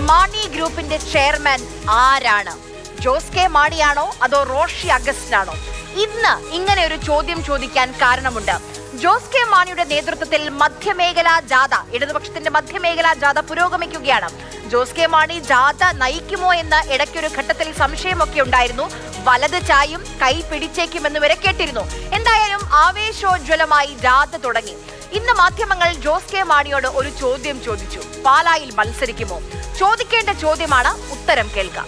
മാണി ഗ്രൂപ്പിന്റെ ചെയർമാൻ ആരാണ്? ജോസ് കെ മാണിയാണോ അതോ റോഷി അഗസ്റ്റിനാണോ? ഇന്ന് ഇങ്ങനെ ഒരു ചോദ്യം ചോദിക്കാൻ കാരണമുണ്ട്. ജോസ് കെ മാണിയുടെ നേതൃത്വത്തിൽ മധ്യമേഖലാ ജാഥ, ഇടതുപക്ഷത്തിന്റെ മധ്യമേഖലാ ജാഥ പുരോഗമിക്കുകയാണ്. ജോസ് കെ മാണി ജാഥ നയിക്കുമോ എന്ന ഇടയ്ക്കൊരു ഘട്ടത്തിൽ സംശയമൊക്കെ ഉണ്ടായിരുന്നു. വലത് ചായും കൈ പിടിച്ചേക്കുമെന്ന് വരെ കേട്ടിരുന്നു. എന്തായാലും ആവേശോജ്വലമായി ജാഥ തുടങ്ങി. ഇന്ന് മാധ്യമങ്ങൾ ജോസ് കെ മാണിയോട് ഒരു ചോദ്യം ചോദിച്ചു. പാലായിൽ മത്സരിക്കുമോ? ചോദിക്കേണ്ട ചോദ്യമാണ്, ഉത്തരം കേൾക്കാം.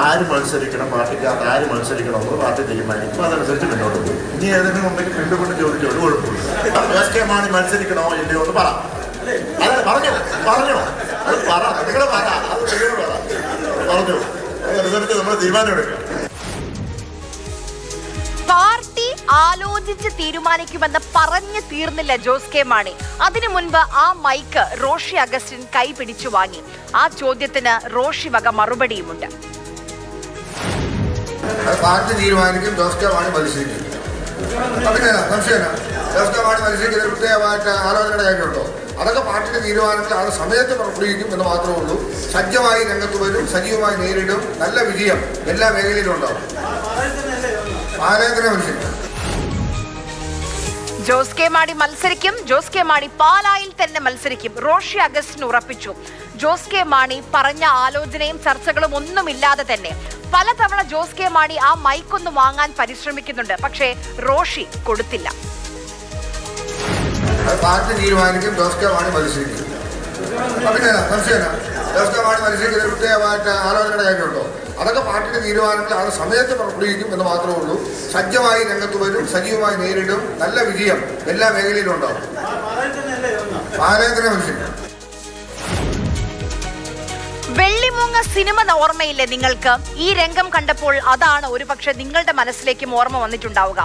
ആര് മത്സരിക്കണം, പാർട്ടിക്കകത്ത് ആര് മത്സരിക്കണം എന്ന് പാർട്ടി തീരുമാനിക്കും. അതനുസരിച്ച് മുന്നോട്ട് പോകും. ഇനി ഏതെങ്കിലും ഉണ്ടെങ്കിൽ വീണ്ടും ചോദിച്ചു ഒരു കുഴപ്പമില്ല. ജോസ് കെ മാണി മത്സരിക്കണോ ഇല്ലയോ എന്ന് പറ. അതെ പറഞ്ഞോ അത് പറ, നിങ്ങൾ പറ, അത് പറഞ്ഞു. അതനുസരിച്ച് നമ്മൾ തീരുമാനം എടുക്കാം. പാർട്ടി ആലോചിച്ച് തീരുമാനിക്കുമെന്ന് പറഞ്ഞു തീർന്നില്ല ജോസ് കെ മാണി. അതിനു മുൻപ് ആ മൈക്ക് റോഷി അഗസ്റ്റിൻ കൈ പിടിച്ചു വാങ്ങി. ആ ചോദ്യത്തിന് റോഷി വക മറുപടിയുമുണ്ട്. പാർട്ടി തീരുമാനിക്കും, ജോസ് കെ മാണി മത്സരിക്കും. അതിന് സംശയമില്ല. ജോസ് കെ മാണി മത്സരിക്കുന്നതിന് പ്രത്യേകമായിട്ട് ആലോചനയുടെ കാര്യമുണ്ടോ? അതൊക്കെ പാർട്ടിയുടെ തീരുമാനത്തിൽ ആ സമയത്ത് പുറപ്പെടുവിക്കും എന്ന് മാത്രമേ ഉള്ളൂ. സജ്ജമായി രംഗത്ത് വരും, സജീവമായി നേരിടും. നല്ല വിജയം എല്ലാ മേഖലയിലും ഉണ്ടാവും. പാലായത്തിനെ മത്സരിക്കും. ജോസ് കെ മാണി മത്സരിക്കും. ജോസ് കെ മാണി പാലായിൽ തന്നെ മത്സരിക്കും. റോഷി അഗസ്റ്റിൻ ഉറപ്പിച്ചു. ജോസ് കെ മാണി പറഞ്ഞ ആലോചനയും ചർച്ചകളും ഒന്നുമില്ലാതെ തന്നെ പലതവണ ജോസ് കെ മാണി ആ മൈക്കൊന്ന് വാങ്ങാൻ പരിശ്രമിക്കുന്നുണ്ട്. പക്ഷേ റോഷി കൊടുത്തില്ല. പാർട്ടി തീരുമാനിക്കും, ജോസ് കെ മാണി മത്സരിക്കും. അതിന് സംശയമില്ല. ജോസ് കെ മാണി മത്സരിക്കുന്നതിന് പ്രത്യേകമായിട്ട് ആലോചനയുടെ കാര്യമുണ്ടോ? അതൊക്കെ പാർട്ടിയുടെ തീരുമാനത്തിൽ ആ സമയത്ത് പുറപ്പെടുവിക്കും എന്ന് മാത്രമേ ഉള്ളൂ. സജ്ജമായി രംഗത്ത് വരും, സജീവമായി നേരിടും. നല്ല വിജയം എല്ലാ മേഖലയിലും ഉണ്ടാവും. പാലായത്തിനെ മത്സരിക്കും. വെള്ളിമൂങ്ങ സിനിമ ഓർമ്മയില്ലേ നിങ്ങൾക്ക്? ഈ രംഗം കണ്ടപ്പോൾ അതാണ് ഒരുപക്ഷെ നിങ്ങളുടെ മനസ്സിലേക്കും ഓർമ്മ വന്നിട്ടുണ്ടാവുക.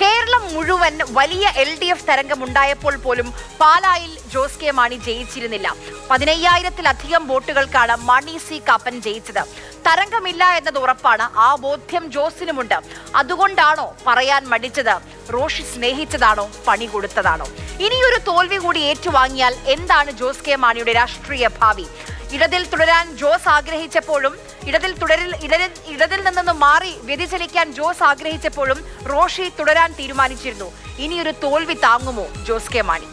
കേരളം മുഴുവൻ വലിയ LDF തരംഗം ഉണ്ടായപ്പോൾ പോലും പാലായിൽ ജോസ് കെ മാണി ജയിച്ചിരുന്നില്ല. 15,000-ലധികം വോട്ടുകൾക്കാണ് മാണി സി കാപ്പൻ ജയിച്ചത്. തരംഗമില്ല എന്നത് ഉറപ്പാണ്. ആ ബോധ്യം ജോസിനുമുണ്ട്. അതുകൊണ്ടാണോ പറയാൻ മടിച്ചത്? റോഷി സ്നേഹിച്ചതാണോ, പണി കൊടുത്തതാണോ? ഇനിയൊരു തോൽവി കൂടി ഏറ്റുവാങ്ങിയാൽ എന്താണ് ജോസ് കെ മാണിയുടെ രാഷ്ട്രീയ ഭാവി? ഇടതിൽ തുടരാൻ ജോസ് ആഗ്രഹിച്ചപ്പോഴും ഇടതിൽ നിന്ന് മാറി വ്യതിചലിക്കാൻ ജോസ് ആഗ്രഹിച്ചപ്പോഴും റോഷി തുടരാൻ തീരുമാനിച്ചിരുന്നു. ഇനിയൊരു തോൽവി താങ്ങുമോ ജോസ് കെ മാണി?